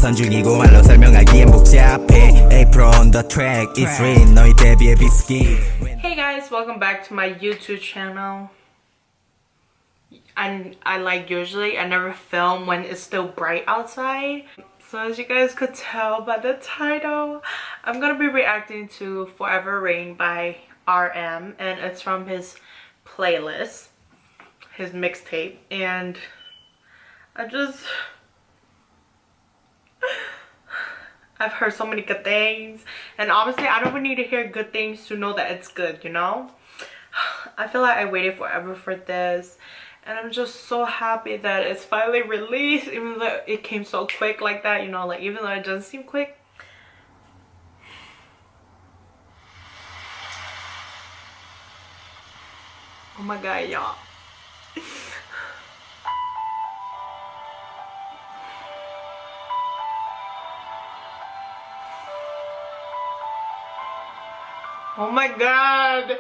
선 중이고 말로 설명하기엔 복잡해 A.Pro on the track It's rain 너희 데뷔의 비스킷. Hey guys, welcome back to my YouTube channel. I like usually I never film when it's still bright outside. So as you guys could tell by the title, I'm gonna be reacting to Forever Rain by RM, and it's from his playlist, his mixtape, and I've heard so many good things, and obviously I don't even need to hear good things to know that it's good, you know? I feel like I waited forever for this, and I'm just so happy that it's finally released, even though it came so quick like that, you know, like even though it doesn't seem quick. Oh my god, y'all. Oh my god.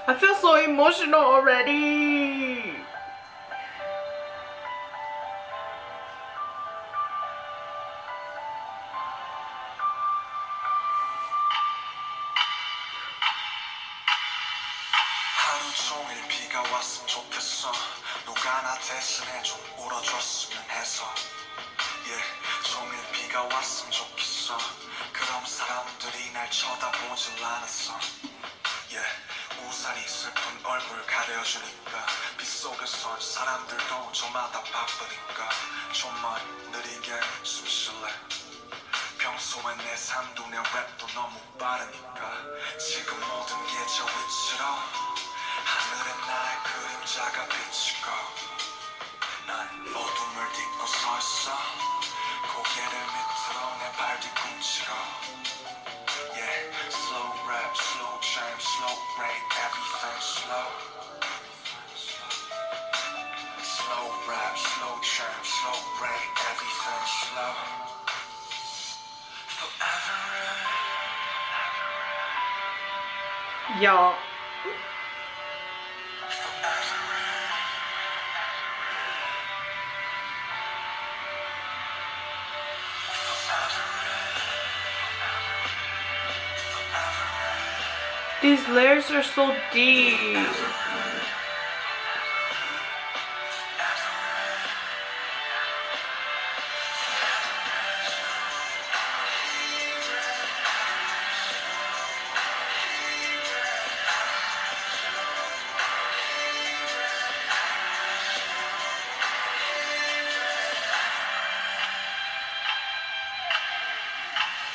I feel so emotional already. 하루 종일 비가 왔으면 좋겠어. 누가 나 대신해 좀 울어줬으면 해서. 종일 비가 왔으면 좋겠어. 그럼 사람들이 날 쳐다보질 않았어. 우산이 슬픈 얼굴 가려주니까 빗속에선 사람들도 저마다 바쁘니까 좀만 느리게 숨 쉴래. 평소에 내 산둥의 랩도 너무 빠르니까 지금 모든 게 저 위치로 하늘에 나의 그림자가 비치고 난 어둠을 딛고 서 있어. 고개를 밑으로 내 발 뒤꿈치로. Slow rap, slow jam, slow rain, everything slow. Slow rap, slow jam, slow rain, everything slow. Forever rain. Y'all. These layers are so deep.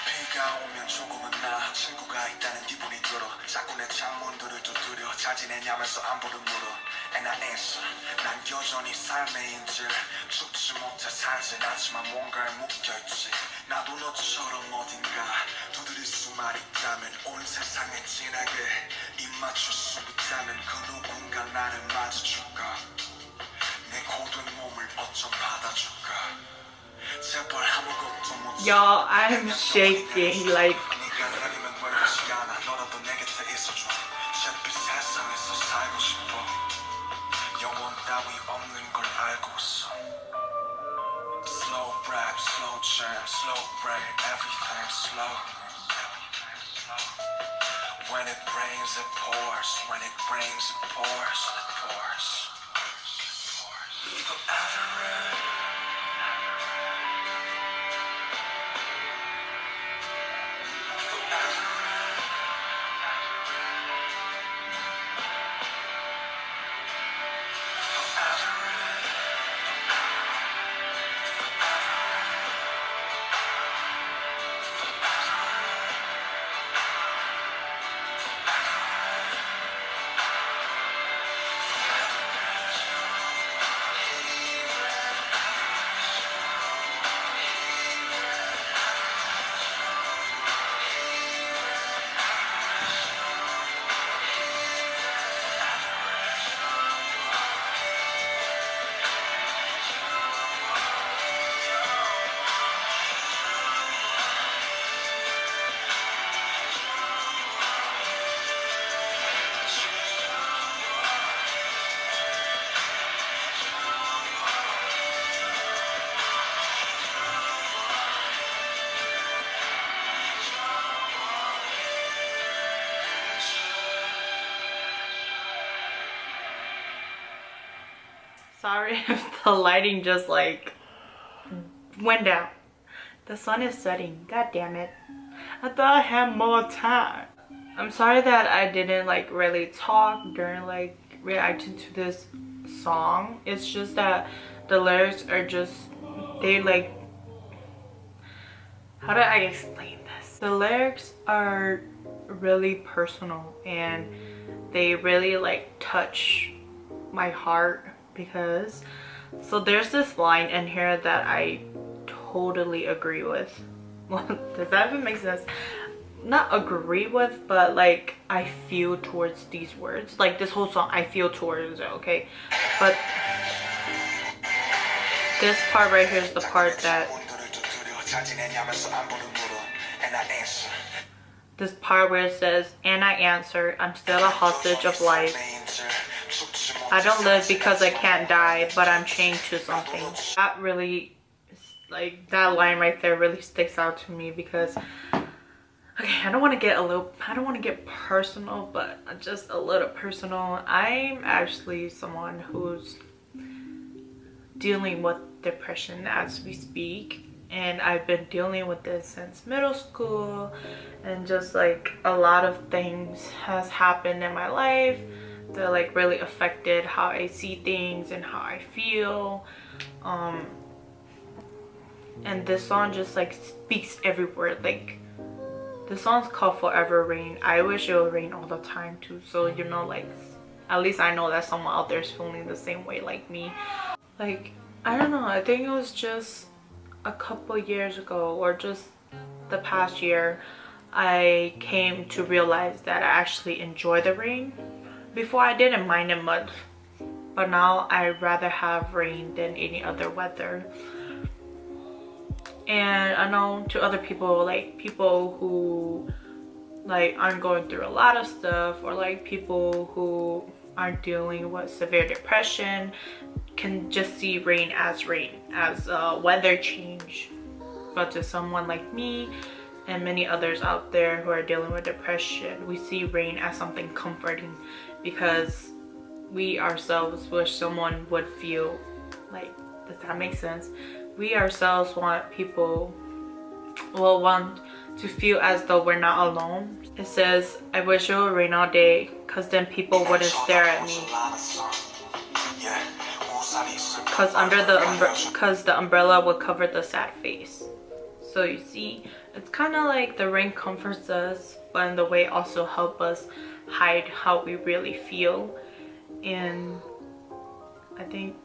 비가 오면 조금은 나 친구가 있다는 기분이 들어. 자꾸 내 창문들을 두드려 잘 지내냐면서 안부를 물어. And I answer 난 여전히 삶의 인질. 죽지 못해 살진 않지만 뭔가에 묶여있지. 나도 너처럼 어딘가 두드릴 수만 있다면 온 세상에 진하게 입 맞출 수 있다면 그 누군가 나를 맞아줄까. 내 고된 몸을 어쩜 받아줄까. 제발 아무것도 못. Y'all, I'm shaking like. 너라도 내 곁에 있어줘. 잿빛 세상에서 살고 싶어. 영원 따위 없는 걸 알고 있어. Slow rap, slow jam, slow rain, everything slow. When it rains it pours. When it rains it pours. It pours. Forever rain. Sorry if the lighting just like went down. The sun is setting. God damn it. I thought I had more time. I'm sorry that I didn't like really talk during like reacting to this song. It's just that the lyrics are just, they like, how do I explain this? The lyrics are really personal and they really like touch my heart because, so there's this line in here that I totally agree with. Well, does that even make sense? Not agree with, but like I feel towards these words. Like this whole song I feel towards it, okay? But this part right here is the part that, this part where it says, and I answer, I'm still a hostage of life. I don't live because I can't die, but I'm chained to something. That really, like, that line right there really sticks out to me because, okay, I don't want to get personal, but just a little personal. I'm actually someone who's dealing with depression as we speak, and I've been dealing with this since middle school, and just like a lot of things has happened in my life that like really affected how I see things and how I feel. And this song just like speaks every word. Like, the song's called Forever Rain. I wish it would rain all the time too, so you know, like at least I know that someone out there is feeling the same way like me. Like, I don't know, I think it was just a couple years ago or just the past year I came to realize that I actually enjoy the rain. Before I didn't mind it much, but now I'd rather have rain than any other weather. And I know to other people, like people who like aren't going through a lot of stuff, or like people who aren't dealing with severe depression, can just see rain, as a weather change. But to someone like me and many others out there who are dealing with depression, we see rain as something comforting, because we ourselves wish someone would feel like, does that make sense? We ourselves want people, will want to feel as though we're not alone. It says, I wish it would rain all day, cause then people wouldn't stare at me. Cause the umbrella would cover the sad face. So you see, it's kind of like the rain comforts us, but in the way also help us hide how we really feel. And I think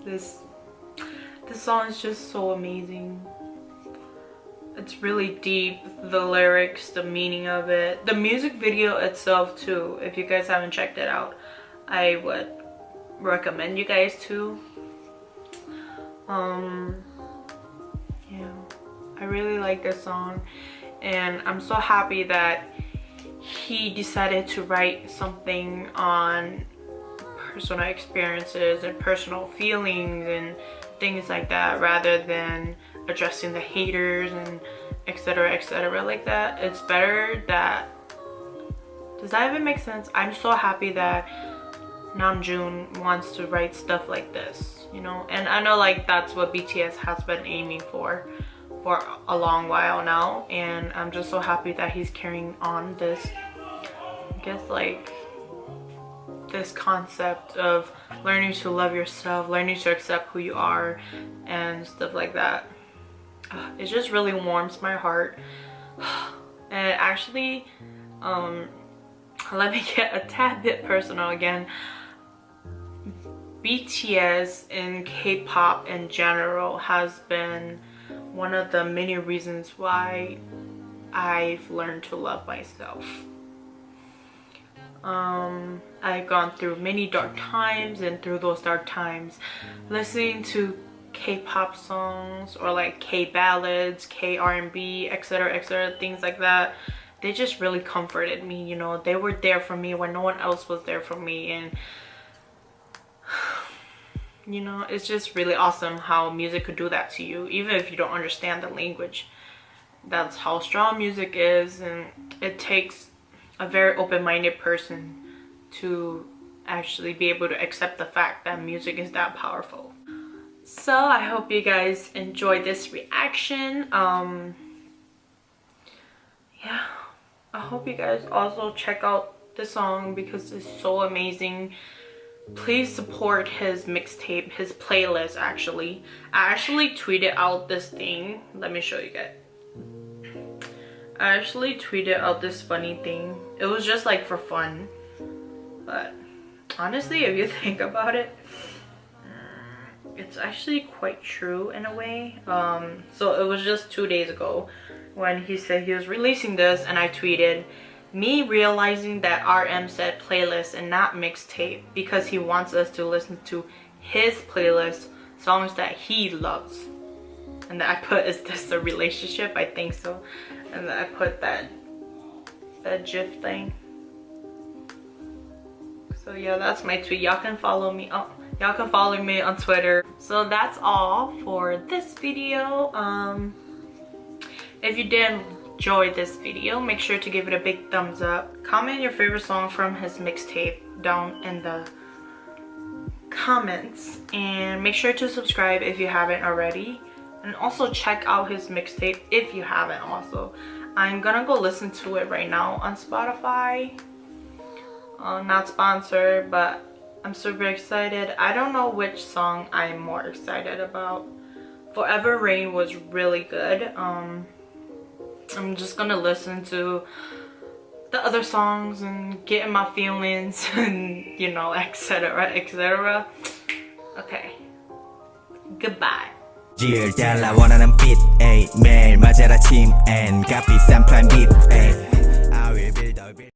this song is just so amazing. It's really deep, the lyrics, the meaning of it, the music video itself too. If you guys haven't checked it out, I would recommend you guys to. Yeah, I really like this song, and I'm so happy that he decided to write something on personal experiences and personal feelings and things like that, rather than addressing the haters and etc like that. It's better that, does that even make sense? I'm so happy that Namjoon wants to write stuff like this, you know. And I know like that's what BTS has been aiming for a long while now, and I'm just so happy that he's carrying on this, I guess, like this concept of learning to love yourself, learning to accept who you are and stuff like that. It just really warms my heart. And actually, let me get a tad bit personal again. BTS and K-pop in general has been one of the many reasons why I've learned to love myself. I've gone through many dark times, and through those dark times, listening to K-pop songs or like K-ballads, K-R&B, etc, things like that, they just really comforted me, you know. They were there for me when no one else was there for me. And you know, it's just really awesome how music could do that to you, even if you don't understand the language. That's how strong music is, and it takes a very open-minded person to actually be able to accept the fact that music is that powerful. So I hope you guys enjoyed this reaction. Yeah, I hope you guys also check out the song because it's so amazing. Please support his mixtape, his playlist. Actually, I actually tweeted out this thing. Let me show you guys. I actually tweeted out this funny thing. It was just like for fun, but honestly, if you think about it, it's actually quite true in a way. So it was just 2 days ago when he said he was releasing this, and I tweeted me realizing that RM said playlist and not mixtape because he wants us to listen to his playlist, songs that he loves. And then I put, is this a relationship? I think so. And then I put that GIF thing. So yeah, that's my tweet. Y'all can follow me. Y'all can follow me on Twitter. So that's all for this video. If you did enjoy this video, make sure to give it a big thumbs up. Comment your favorite song from his mixtape down in the comments, and make sure to subscribe if you haven't already, and also check out his mixtape if you haven't also. I'm gonna go listen to it right now on Spotify. Not sponsored, but I'm super excited. I don't know which song I'm more excited about. Forever Rain was really good. I'm just gonna listen to the other songs and get in my feelings and, you know, etc, etc. Okay, goodbye. 질 달라 원하는 빛 에이 매일 맞아라 침엔 값비싼 플랜 빛